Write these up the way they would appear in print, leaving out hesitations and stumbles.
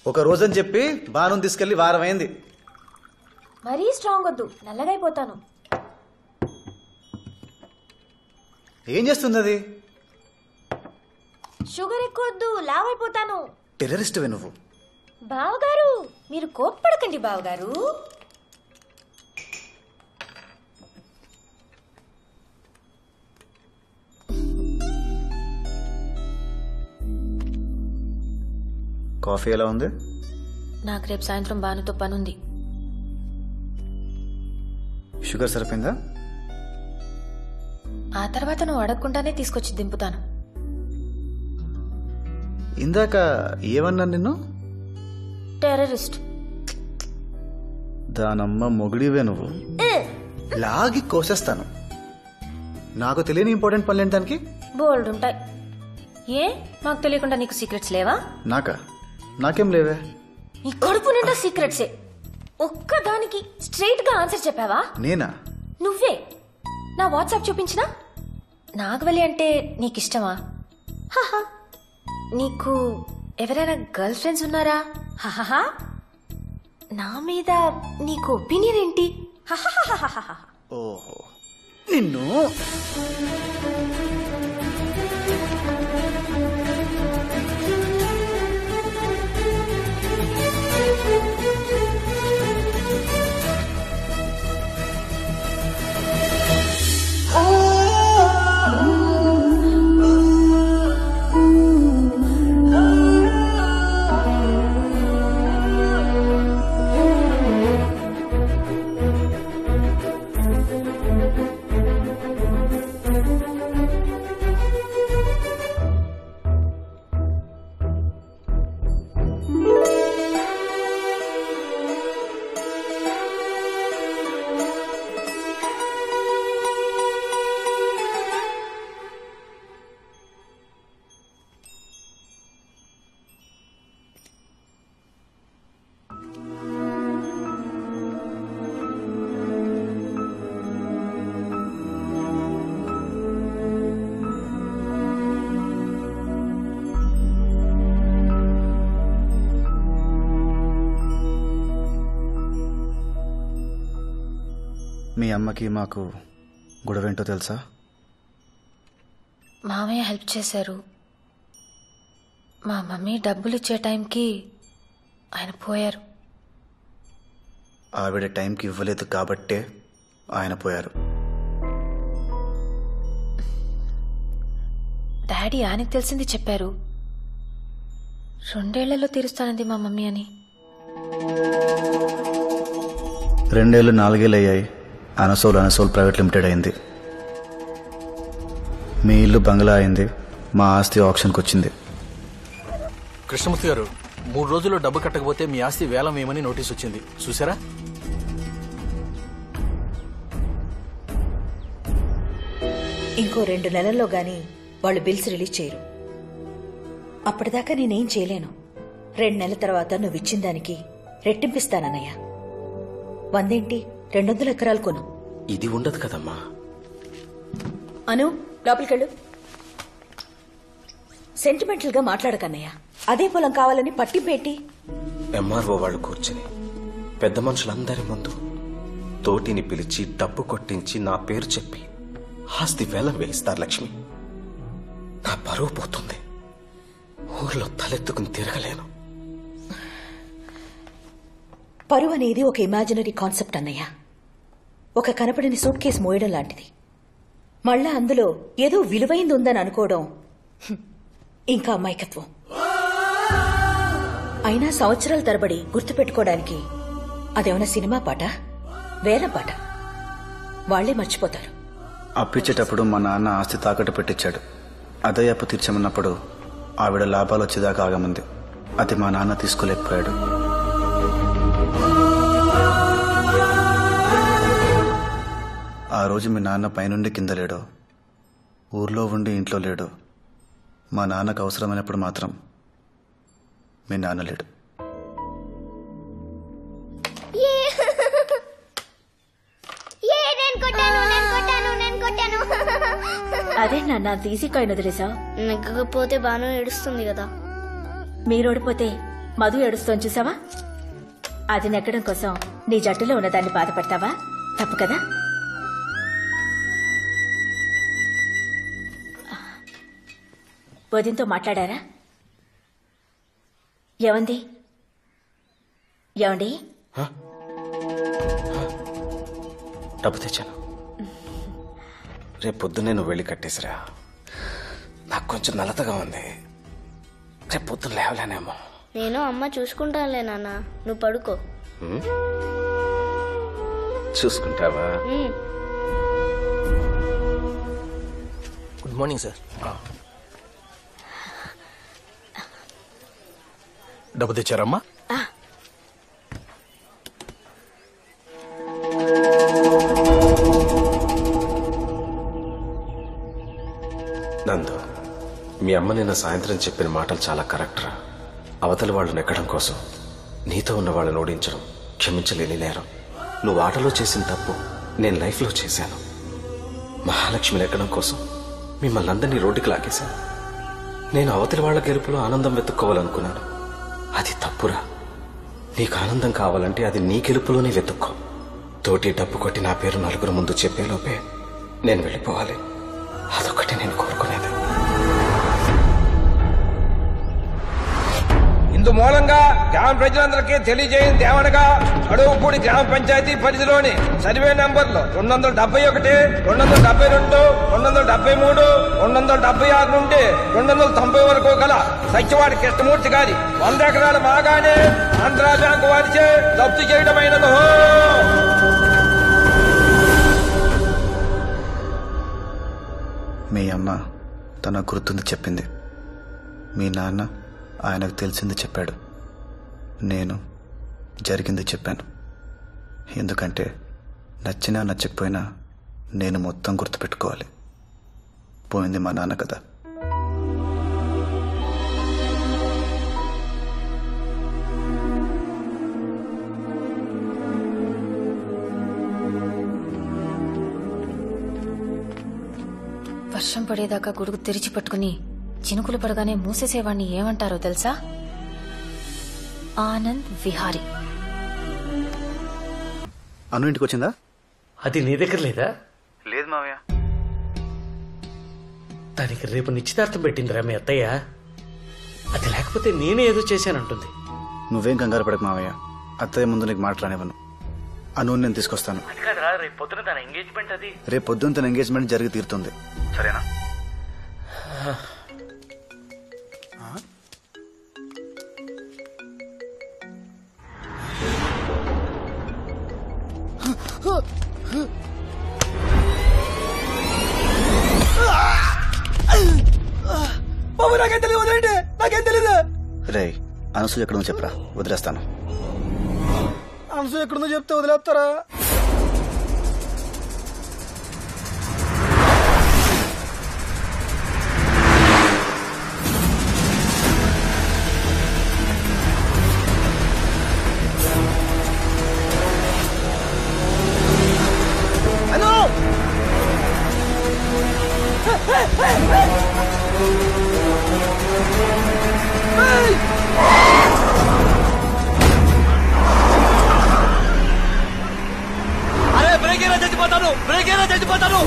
ఒక రోజని చెప్పి బాను తీసుకెళ్లి వారం అయింది. మరీ స్ట్రాంగ్ వద్దు, నల్లగా అయిపోతాను. ఏం చేస్తుంది అది? షుగర్ ఎక్కువ వద్దు, లావ్ అయిపోతాను. టెర్రరిస్ట్వే నువ్వు. బావగారు మీరు కోప్పడకండి బావగారు. కాఫీ ఎలా ఉంది? నాకు రేపు సాయంత్రం బానుతో పనుంది. షుగర్ సరిపోయిందా? ఆ తర్వాత నువ్వు అడగకుండానే తీసుకొచ్చి దింపుతాను. ఇందాక ఏమన్నా నిన్ను? టెర్రరిస్ట్. దానమ్మ మొగుడివే నువ్వు. లాగి కోసేస్తాను. నాకు తెలియని ఇంపార్టెంట్ పనులు ఏంటి దానికి? బోల్డ్ ఉంటాయి. ఏ మాకు తెలియకుండా నీకు సీక్రెట్స్ లేవా? నాకేం లేవే. నీ కడుపు నిండా సీక్రెట్సే. ఒక్కదానికి స్ట్రైట్ గా ఆన్సర్ చెప్పావా? నేనా? నువ్వే. నా వాట్సాప్ చూపించినా? నాగవల్లి అంటే నీకిష్టమా? హహా. నీకు ఎవరైనా గర్ల్ ఫ్రెండ్స్ ఉన్నారా? హహహా. నా మీద నీకు ఒపీనియన్ ఏంటి? హహహహహహ. ఓహో నిన్ను. మీ అమ్మకి మాకు గొడవేంటో తెలుసా? మామయ్య హెల్ప్ చేశారు. మా మమ్మీ డబ్బులు ఇచ్చే టైంకి ఆయన పోయారు. ఆవిడ టైంకి ఇవ్వలేదు కాబట్టే ఆయన పోయారు. డాడీ ఆయనకు తెలిసింది చెప్పారు. 2 ఏళ్లలో తీరుస్తానంది మా మమ్మీ అని. 2 ఏళ్ళు 4 ఏళ్ళు అయ్యాయి. అనసోల్ ప్రైవేట్ లిమిటెడ్ అయింది. మీ ఇల్లు బంగ్లా అయింది. మా ఆస్తి ఆప్షన్కి వచ్చింది. కృష్ణమూర్తి గారు, 3 రోజుల్లో డబ్బు కట్టకపోతే మీ ఆస్తి వేలం వేయమని నోటీస్ వచ్చింది. చూసారా? ఇంకో 2 నెలల్లో గాని వాళ్ళు బిల్స్ రిలీజ్ చేయరు. అప్పటిదాకా నేనేం చేయలేను. 2 నెలల తర్వాత నువ్వు ఇచ్చిన దానికి రెట్టింపిస్తానన్నయ్య. 100 ఏంటి, 200 ఎకరాలు కొను. ఇది ఉండదు కదమ్మా. అను, లోపలికెళ్ళు. సెంటిమెంటల్ గా మాట్లాడకన్నయ్య. అదే పొలం కావాలని పట్టింపేటి. ఎంఆర్ఓ వాళ్ళు కూర్చుని పెద్ద మనుషులందరి ముందు తోటిని పిలిచి డబ్బు కొట్టించి నా పేరు చెప్పి ఆస్తి వేలం వేయిస్తారు లక్ష్మి. నా పరువు పోతుంది. ఊర్లో తలెత్తుకుని తిరగలేను. పరువు అనేది ఒక ఇమాజినరీ కాన్సెప్ట్ అన్నయ్య. ఒక కనపడని సూట్ కేసు మోయడం లాంటిది. మళ్ళా అందులో ఏదో విలువైంది ఉందని అనుకోవడం ఇంకా అమాయకత్వం. అయినా సంవత్సరాల తరబడి గుర్తుపెట్టుకోవడానికి అదేమన్నా సినిమా పాట, వేలం పాట? వాళ్లే మర్చిపోతారు. అప్పిచ్చేటప్పుడు మా నాన్న ఆస్తి తాకట్టు పెట్టించాడు. అదే అప్పు తీర్చమన్నప్పుడు ఆవిడ లాభాలు వచ్చేదాకా ఆగమంది. అది మా నాన్న తీసుకోలేకపోయాడు. ఆ రోజు మీ నాన్న పైనుండి కింద లేడో, ఊర్లో ఉండి ఇంట్లో లేడో, మా నాన్నకు అవసరమైనప్పుడు మాత్రం మీ నాన్న లేడు. అదే నాన్న తీసి కాయిన వదిలేసా. నెగ్గకపోతే బాను ఏడుస్తుంది కదా. మీరోడిపోతే మధు ఏడుస్తోని చూసావా? అది నెగ్గడం కోసం నీ జట్టులో ఉన్నదాన్ని బాధపడతావా? తప్పు కదా. వదినతో మాట్లాడారా? ఏమండి? ఏమండి? డబ్బు తెచ్చాను. రేపు పొద్దున్నే నువ్వు వెళ్ళి కట్టేసిరా. నాకు కొంచెం నలతగా ఉంది. రేపు పొద్దున్న లేవలేనేమో. నేను అమ్మ చూసుకుంటానులే నాన్న, నువ్వు పడుకో. చూసుకుంటావా? Good morning sir. డబ్బు తెచ్చారమ్మా? నందు, మీ అమ్మ నిన్న సాయంత్రం చెప్పిన మాటలు చాలా కరెక్ట్ రా. అవతల వాళ్ళు నెక్కడం కోసం నీతో ఉన్న వాళ్ళని ఓడించడం క్షమించలేని నేరం. నువ్వు ఆటలో చేసిన తప్పు నేను లైఫ్లో చేశాను. మహాలక్ష్మి నెక్కడం కోసం మిమ్మల్ని అందరినీ రోడ్డుకి లాగేశాను. నేను అవతలి వాళ్ళ గెలుపులో ఆనందం వెతుక్కోవాలనుకున్నాను. అది తప్పురా. నీకు ఆనందం కావాలంటే అది నీ గెలుపులోనే వెతుక్కో. తోటి డబ్బు కొట్టి నా పేరు నలుగురు ముందు చెప్పేలోపే నేను వెళ్ళిపోవాలి. అదొక్కటి నేను కోరుకునేది. ఇందు మూలంగా గ్రామ ప్రజలందరికీ తెలియజేయింది ఏమనగా, అడవుపూడి గ్రామ పంచాయతీ పరిధిలోని సర్వే నంబర్లు 271, 272, 273, 276 నుండి 290 వరకు గల సత్యవాడి కృష్ణమూర్తి గారి 100 ఎకరాల బాగానే ఆంధ్రా బ్యాంకు వారిచే జప్తు చేయడమైనదో. మీ అమ్మ తన గుర్తుంది చెప్పింది. మీ నాన్న ఆయనకు తెలిసింది చెప్పాడు. నేను జరిగింది చెప్పాను. ఎందుకంటే నచ్చినా నచ్చకపోయినా నేను మొత్తం గుర్తుపెట్టుకోవాలి. పోయింది మా నాన్న కదా. వర్షం పడేదాకా గొడుగు తెరిచి పట్టుకుని చినుకులు పడగానే మూసేసేవాణ్ణి ఏమంటారో తెలుసా? ఆనంద్ విహారీ. అను ఇంటికి వచ్చిందా? అది నీ దగ్గర లేదా? లేదు మావయ్య. దానికి రేపు నిశ్చితార్థం పెట్టిందిరా మీ అత్తయ్య. అది లేకపోతే నేనే ఏదో చేశానంటుంది. నువ్వేం కంగారు పడకు మావయ్య. అత్తయ్య ముందు నీకు మాట్లాడనివ్వను. అను నేను తీసుకొస్తాను. రేపు పొద్దున తన ఎంగేజ్మెంట్. అది రేపు పొద్దున్న తన ఎంగేజ్మెంట్ జరిగి తీరుతుంది. సరేనా? రే, అనసూయ ఎక్కడుందో చెప్పరా, వదిలేస్తాను. అనసూయ ఎక్కడుందో చెప్తే వదిలేస్తారా? అరే బ్రేక్ అయినా చచ్చిపోతాను, బ్రేక్ అయినా చచ్చిపోతాను.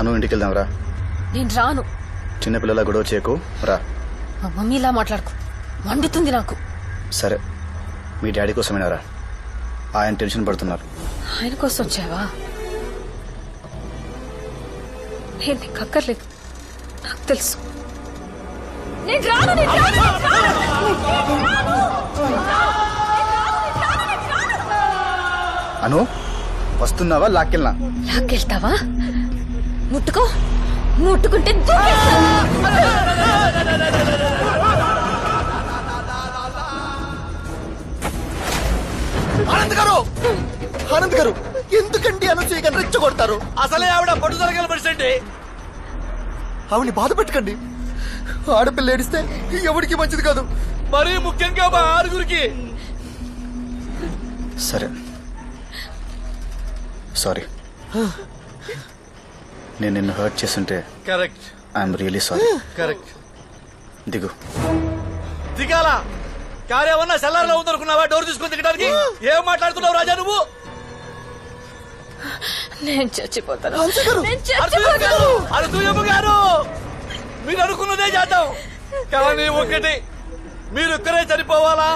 అను ఇంటికి వెళ్దాం రా. నేను రాను. చిన్నపిల్లల గొడవ చేయకు, రా. మా మమ్మీలా మాట్లాడుకో, మండుతుంది నాకు. సరే, మీ డాడీ కోసమేనా రా? ఆయన టెన్షన్ పడుతున్నారు. ఆయన కోసం వచ్చావా? నేను నీకు అక్కర్లేదు, నాకు తెలుసు. నేను రాను, నేను రాను, నేను రాను. అను, వస్తున్నావా? లాక్కెళ్ళనా? లాక్కెళ్తావా? ముట్టుకో, ముట్టుకుంటే ఆనంద్ గారు, ఆనంద్ గారు, ఎందుకండి అనసూయగా రెచ్చగొడతారు? అసలే ఆవిడ పట్టుదల మనిషి. ఆవిడ్ని బాధ పెట్టకండి. ఆడపిల్ల ఏడిస్తే ఎవరికి మంచిది కాదు, మరీ ముఖ్యంగా మా ఆరుగురికి. సరే సారీ, నేను నిన్ను హర్ట్ చేస్తుంటే correct. I'm really sorry. Correct. దిగు. దిగాల కార్యమన్నా సెల్లార్లో ఉందనుకున్నావా? డోర్ తీసుకుని దిగడానికి ఏం మాట్లాడుతున్నావు రాజా నువ్వు? నేను చచ్చిపోతాను. అనసూయమ్మ గారు, మీరు అనుకున్నదే చేద్దాం, కానీ ఒకటి, మీరు ఒక్కరే చనిపోవాలా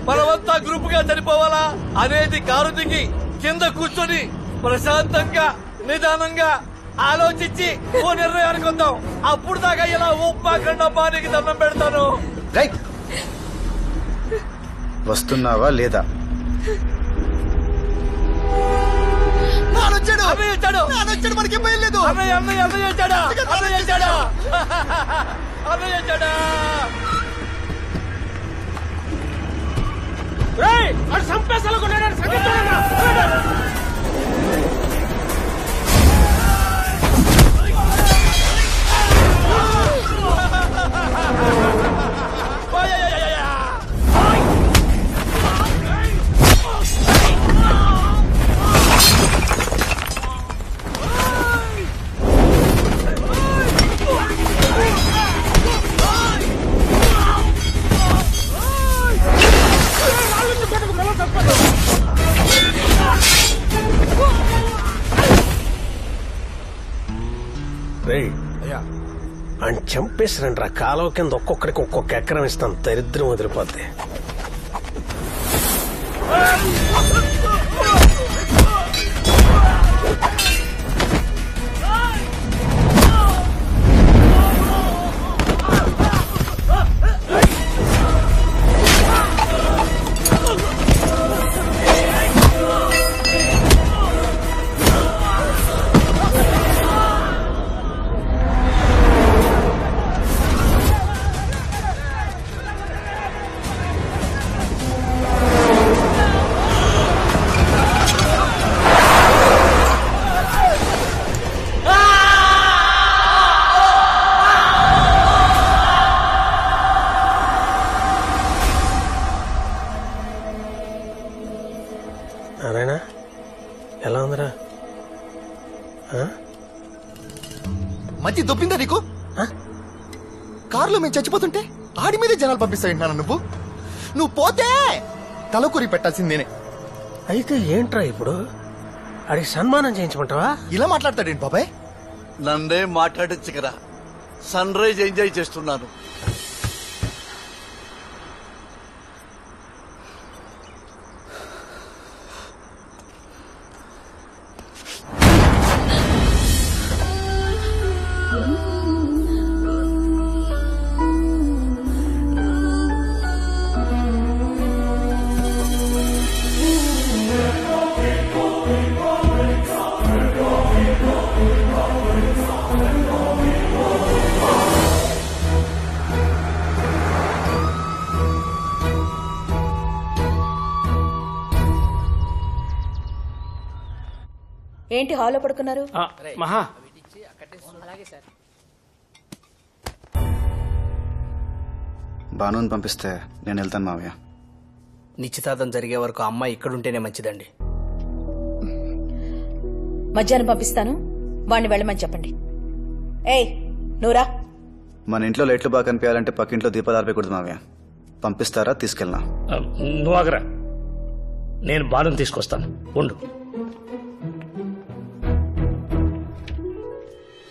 మనమంతా గ్రూప్ గా చనిపోవాలా అనేది కారు దిగి కింద కూర్చొని ప్రశాంతంగా నిదానంగా ఆలోచించి ఓ నిర్ణయానికి వద్దాం. అప్పుడు దాకా ఇలా ఉప్పాకండా పానికి దండం పెడతాను. రైట్, వస్తున్నావా లేదా? మనకి లేదు. అన్నయ్య వచ్చాడా? సంపేసాలు అని చంపేసిరండి రా. కాలువ కింద ఒక్కొక్కడికి ఒక్కొక్క ఎకరం ఇస్తాను, దరిద్రం వదిలిపోద్ది. నారాయణ, ఎలా ఉందిరా? మధ్య దొప్పిందా నీకు? కారులో మేము చచ్చిపోతుంటే ఆడి మీదే జనాలు పంపిస్తాయంటున్నాను. నువ్వు పోతే తలకొరి పెట్టాల్సింది నేనే. అయితే ఏంట్రా ఇప్పుడు? అడిగి సన్మానం చేయించమంటావా? ఇలా మాట్లాడతాడేంటి బాబాయ్? నన్నే మాట్లాడించగరా, సన్ రైజ్ ఎంజాయ్ చేస్తున్నాను. ఏంటి హాల్లో పడుకున్నారు? మహా, బానుని పంపిస్తే నేను వెళ్తాను మావయ్య. నిశ్చితార్థం జరిగే వరకు అమ్మాయి ఇక్కడుంటేనే మంచిదండి. మధ్యాహ్నం పంపిస్తాను, వాణ్ణి వెళ్ళమని చెప్పండి. ఏయ్ నూరా, మన ఇంట్లో లైట్లు బాగా కనిపించాలంటే పక్కింట్లో దీపాలు ఆర్పేయకూడదు మావయ్య. పంపిస్తారా? తీసుకెళ్ళనా? నువ్వు ఆగరా, నేను బాలను తీసుకొస్తాను, ఉండు.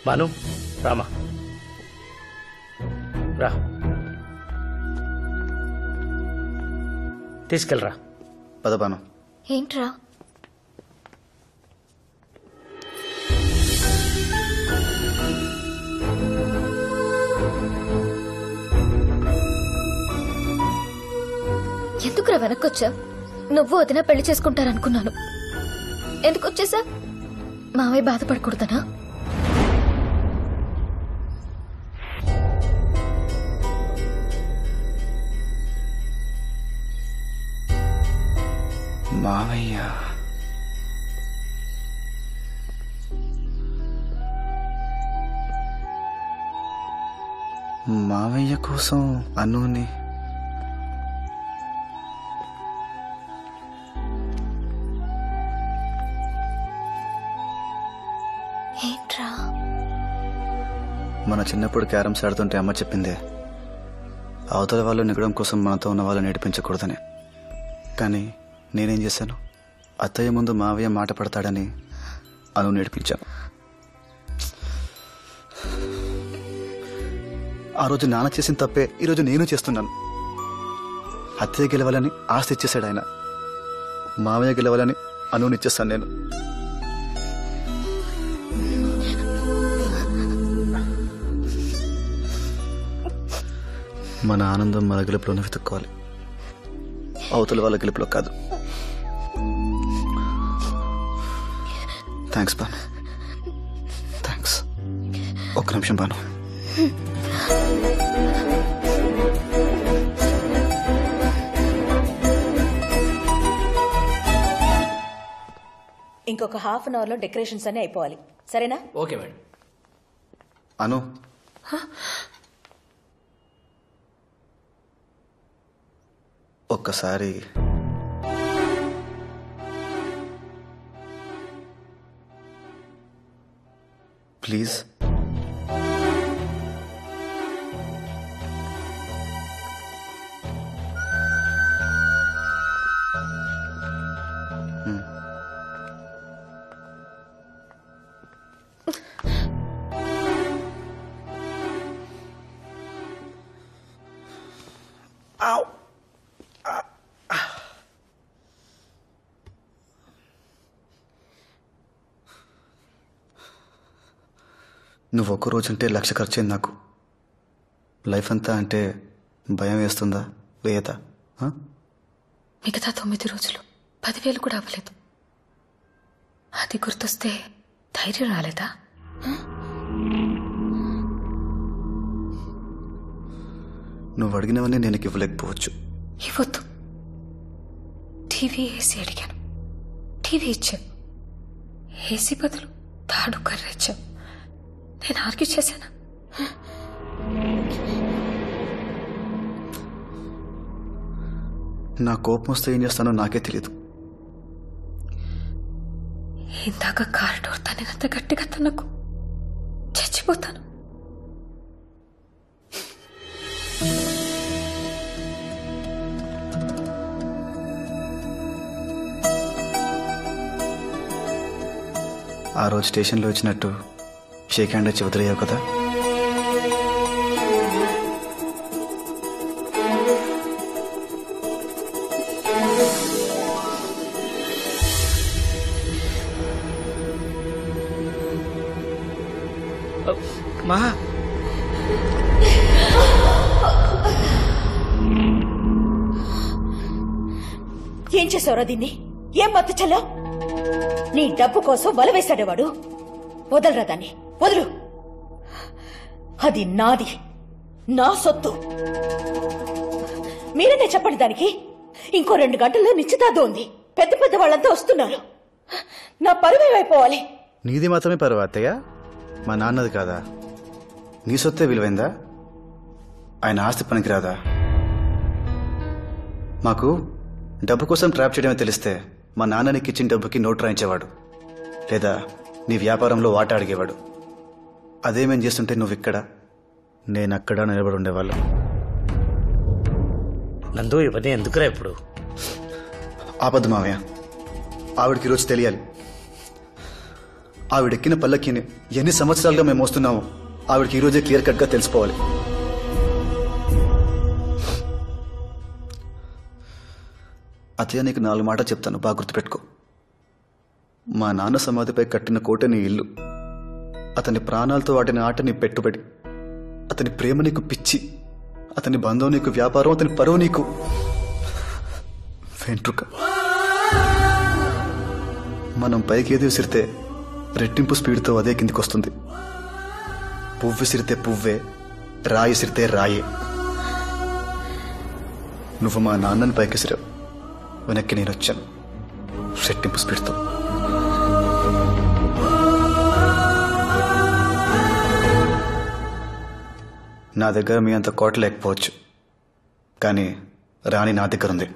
బాను, రామా రా, తీసుకెళ్ళరా. పద బాను. ఏంట్రా? ఎందుకురా వెనక్కొచ్చా? నువ్వు వదిన పెళ్లి చేసుకుంటారనుకున్నాను. ఎందుకు వచ్చేసా? మావయ్య బాధపడకూడదనా? మావయ్య మావయ్య కోసం అనుని ఏంట్రా? మన చిన్నప్పుడు క్యారమ్స్ ఆడుతుంటే అమ్మ చెప్పిందే, అవతల వాళ్ళు నెగ్గడం కోసం మనతో ఉన్న వాళ్ళు నేర్పించకూడదని. కానీ నేనేం చేశాను, అత్తయ్య ముందు మావయ్య మాట పడతాడని అను నేర్పించాను. ఆ రోజు నాన్న చేసిన తప్పే ఈరోజు నేను చేస్తున్నాను. అత్తయ్య గెలవాలని ఆస్తి ఇచ్చేశాడు ఆయన, మావయ్య గెలవాలని అనుని ఇచ్చేస్తాను నేను. మన ఆనందం మన గెలుపులోనే వెతుక్కోవాలి, అవతల వాళ్ళ గెలుపులో కాదు. Thanks Banu, thanks. ఒక్క నిమిషం బాను. ఇంకొక హాఫ్ అన్ అవర్ లో డెకరేషన్స్ అన్ని అయిపోవాలి, సరేనా? Okay madam. అను, ఒక్కసారి ప్లీజ్. నువ్వు ఒక్క రోజంటే 1,00,000 ఖర్చయింది నాకు. లైఫ్ అంతా అంటే భయం వేస్తుందా, వేయదా? మిగతా 9 రోజులు 10,000 కూడా అవ్వలేదు. అది గుర్తొస్తే ధైర్యం రాలేదా? నువ్వు అడిగినవన్నీ నేను ఇవ్వలేకపోవచ్చు. ఇవ్వద్దు. టీవీ ఏసీ అడిగాను, టీవీ ఇచ్చావు. ఏసీ బదులు తాడు కర్ర ఇచ్చావు. నేను ఆర్గ్యూ చేశానా? నా కోపం వస్తే ఏం చేస్తానో నాకే తెలియదు. ఇందాక కారిడోర్ తనినంత గట్టిగా తనకు చచ్చిపోతాను. ఆ రోజు స్టేషన్లో వచ్చినట్టు షేక్ హ్యాండ్ వచ్చి వదిలేయావు కదా. మా ఏం చేసావురా దీన్ని? ఏం మత్తు చల్లా? నీ డబ్బు కోసం వల వేశాడే వాడు. వదలరా దాన్ని, వదులు. అది నాది, నా సొత్తు. మీరనే చెప్పండి దానికి. ఇంకో 2 గంటల్లో నిశ్చితార్థం ఉంది. పెద్ద పెద్ద వాళ్ళంతా వస్తున్నారు. నా పరువేమైపోవాలి. నీది మాత్రమే పరువు అత్తయ్య, మా నాన్నది కాదా? నీ సొత్తే విలువైందా? ఆయన ఆస్తి పనికిరాదా? మాకు డబ్బు కోసం ట్రాప్ చేయడమే తెలిస్తే మా నాన్న నీకు ఇచ్చిన డబ్బుకి నోట్ రాయించేవాడు, లేదా నీ వ్యాపారంలో వాటా అడిగేవాడు. అదేమేం చేస్తుంటే నువ్వు ఇక్కడ, నేను అక్కడ నిలబడి ఉండేవాళ్ళం. నందు ఇవన్నీ ఎందుకురా ఇప్పుడు? ఆపద్దు మావయ్య, ఆవిడకి ఈరోజు తెలియాలి. ఆవిడెక్కిన పల్లకిని ఎన్ని సంవత్సరాలుగా మేము మోస్తున్నామో ఆవిడకి ఈరోజే క్లియర్ కట్గా తెలిసిపోవాలి. అతయ్య నీకు 4 మాటలు చెప్తాను, బాగా గుర్తుపెట్టుకో. మా నాన్న సమాధిపై కట్టిన కోట నీ ఇల్లు, అతని ప్రాణాలతో వాటిని ఆట నీ పెట్టుబడి, అతని ప్రేమ నీకు పిచ్చి, అతని బంధం నీకు వ్యాపారం, అతని పరువు నీకు వెంట్రుక. మనం పైకి ఏది విసిరితే రెట్టింపు స్పీడ్తో అదే కిందికి వస్తుంది. పువ్వు విసిరితే పువ్వే, రాయి విసిరితే రాయే. నువ్వు మా నాన్నని పైకి విసిరావు, వెనక్కి నేను వచ్చాను రెట్టింపు స్పీడ్తో. నా దగ్గర మీ అంత కోట లేకపోవచ్చు, కానీ రాణి నా దగ్గర ఉంది.